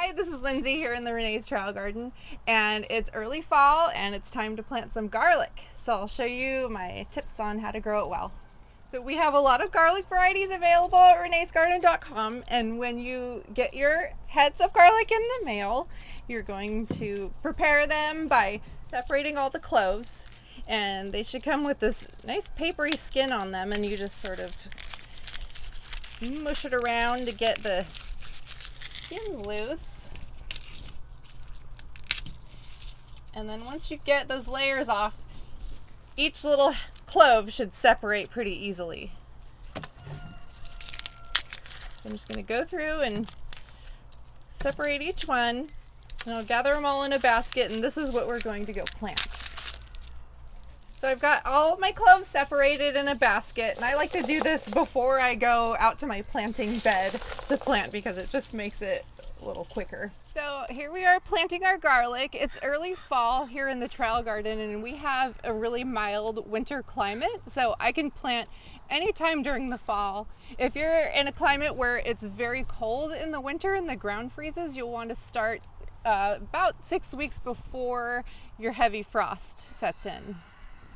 Hi, this is Lindsay here in the Renee's Trail Garden, and it's early fall and it's time to plant some garlic. So I'll show you my tips on how to grow it well. So we have a lot of garlic varieties available at reneesgarden.com, and when you get your heads of garlic in the mail, you're going to prepare them by separating all the cloves, and they should come with this nice papery skin on them, and you just sort of mush it around to get the skins loose. And then once you get those layers off, each little clove should separate pretty easily. So I'm just going to go through and separate each one, and I'll gather them all in a basket, and this is what we're going to go plant. So I've got all of my cloves separated in a basket, and I like to do this before I go out to my planting bed to plant because it just makes it a little quicker. So here we are planting our garlic. It's early fall here in the trail garden, and we have a really mild winter climate, so I can plant anytime during the fall. If you're in a climate where it's very cold in the winter and the ground freezes, you'll want to start about 6 weeks before your heavy frost sets in.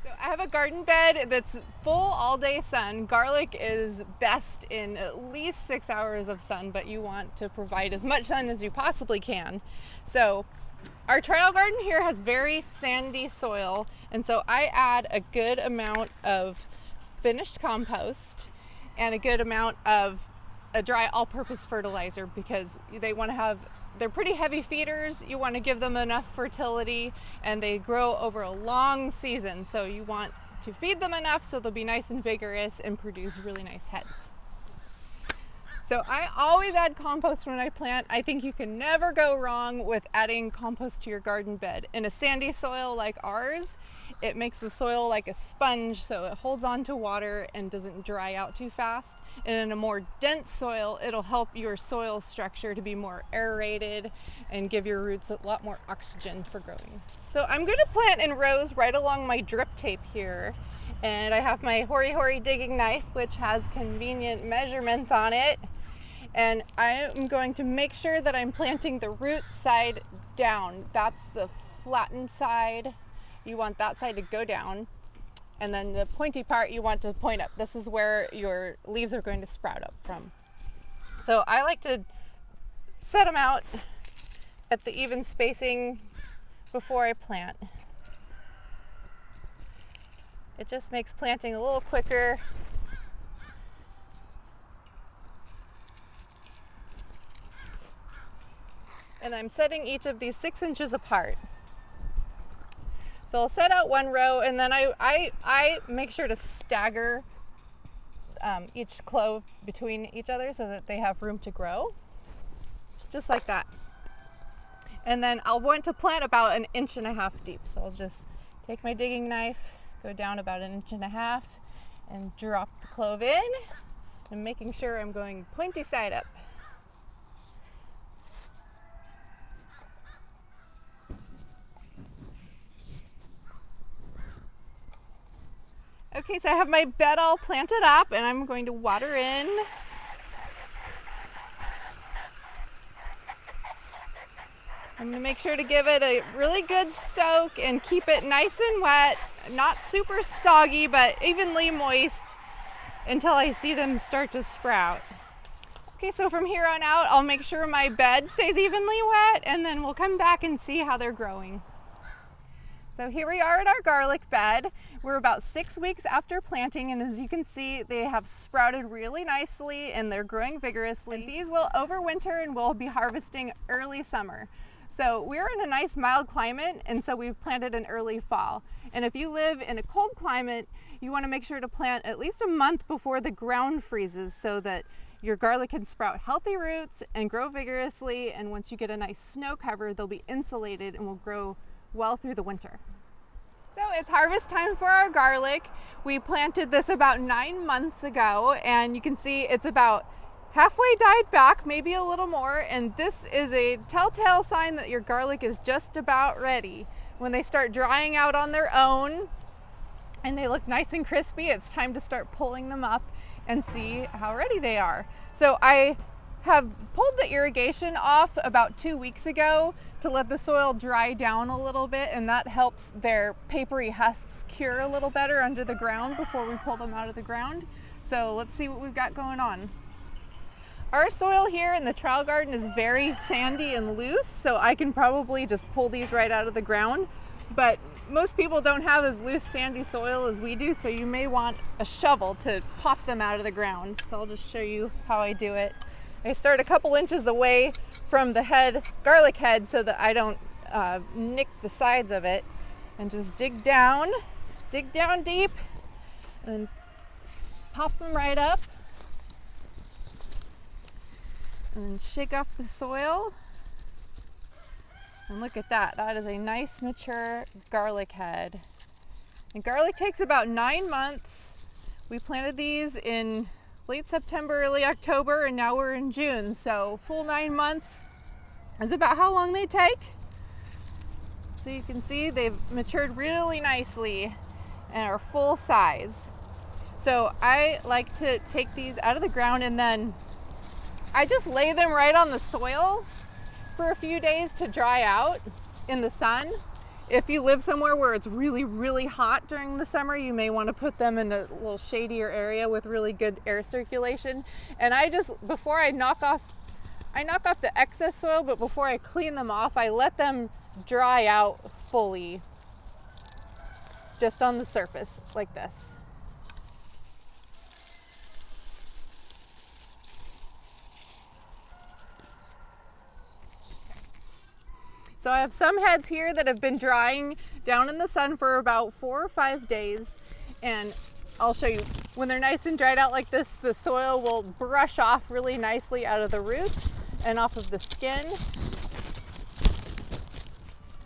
So I have a garden bed that's full all-day sun. Garlic is best in at least 6 hours of sun, but you want to provide as much sun as you possibly can. So our trail garden here has very sandy soil, and so I add a good amount of finished compost and a good amount of a dry all-purpose fertilizer because they're pretty heavy feeders. You want to give them enough fertility, and they grow over a long season. So you want to feed them enough so they'll be nice and vigorous and produce really nice heads. So I always add compost when I plant. I think you can never go wrong with adding compost to your garden bed. In a sandy soil like ours, it makes the soil like a sponge, so it holds on to water and doesn't dry out too fast. And in a more dense soil, it'll help your soil structure to be more aerated and give your roots a lot more oxygen for growing. So I'm going to plant in rows right along my drip tape here. And I have my Hori Hori digging knife, which has convenient measurements on it. And I am going to make sure that I'm planting the root side down. That's the flattened side. You want that side to go down, and then the pointy part you want to point up. This is where your leaves are going to sprout up from. So I like to set them out at the even spacing before I plant. It just makes planting a little quicker. And I'm setting each of these 6 inches apart. So I'll set out one row, and then I make sure to stagger each clove between each other so that they have room to grow, just like that. And then I'll want to plant about 1.5 inches deep. So I'll just take my digging knife, go down about 1.5 inches, and drop the clove in, and making sure I'm going pointy side up. Okay, so I have my bed all planted up, and I'm going to water in. I'm going to make sure to give it a really good soak and keep it nice and wet, not super soggy, but evenly moist until I see them start to sprout. Okay, so from here on out, I'll make sure my bed stays evenly wet, and then we'll come back and see how they're growing. So here we are at our garlic bed. We're about 6 weeks after planting, and as you can see, they have sprouted really nicely and they're growing vigorously. And these will overwinter and we'll be harvesting early summer. So we're in a nice mild climate, and so we've planted in early fall. And if you live in a cold climate, you want to make sure to plant at least a month before the ground freezes so that your garlic can sprout healthy roots and grow vigorously. And once you get a nice snow cover, they'll be insulated and will grow well through the winter. So it's harvest time for our garlic. We planted this about 9 months ago, and you can see it's about halfway dyed back, maybe a little more, and this is a telltale sign that your garlic is just about ready. When they start drying out on their own and they look nice and crispy, it's time to start pulling them up and see how ready they are. So I have pulled the irrigation off about 2 weeks ago to let the soil dry down a little bit, and that helps their papery husks cure a little better under the ground before we pull them out of the ground. So let's see what we've got going on. Our soil here in the trial garden is very sandy and loose, so I can probably just pull these right out of the ground, but most people don't have as loose sandy soil as we do, so you may want a shovel to pop them out of the ground. So I'll just show you how I do it. I start a couple inches away from the garlic head so that I don't nick the sides of it, and just dig down deep and pop them right up and shake off the soil. And look at that, that is a nice mature garlic head. And garlic takes about 9 months. We planted these in late September, early October, and now we're in June. So full 9 months is about how long they take. So you can see they've matured really nicely and are full size. So I like to take these out of the ground and then I just lay them right on the soil for a few days to dry out in the sun. If you live somewhere where it's really, really hot during the summer, you may want to put them in a little shadier area with really good air circulation. And I just, before I knock off the excess soil, but before I clean them off, I let them dry out fully, just on the surface like this. So I have some heads here that have been drying down in the sun for about 4 or 5 days, and I'll show you. When they're nice and dried out like this, the soil will brush off really nicely out of the roots and off of the skin.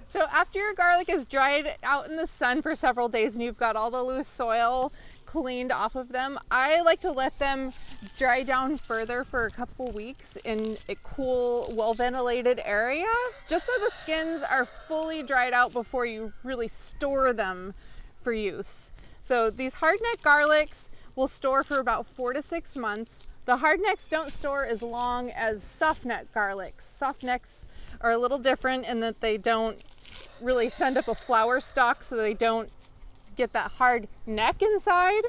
So after your garlic is dried out in the sun for several days and you've got all the loose soil cleaned off of them, I like to let them dry down further for a couple weeks in a cool, well-ventilated area, just so the skins are fully dried out before you really store them for use. So these hardneck garlics will store for about 4 to 6 months. The hardnecks don't store as long as softneck garlics. Softnecks are a little different in that they don't really send up a flower stalk, so they don't get that hard neck inside,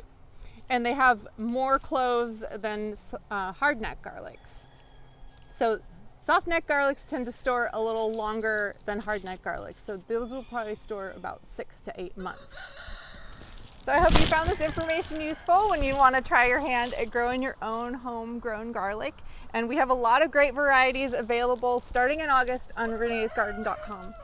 and they have more cloves than hardneck garlics. So softneck garlics tend to store a little longer than hardneck garlics, so those will probably store about 6 to 8 months. So I hope you found this information useful when you want to try your hand at growing your own homegrown garlic. And we have a lot of great varieties available starting in August on reneesgarden.com.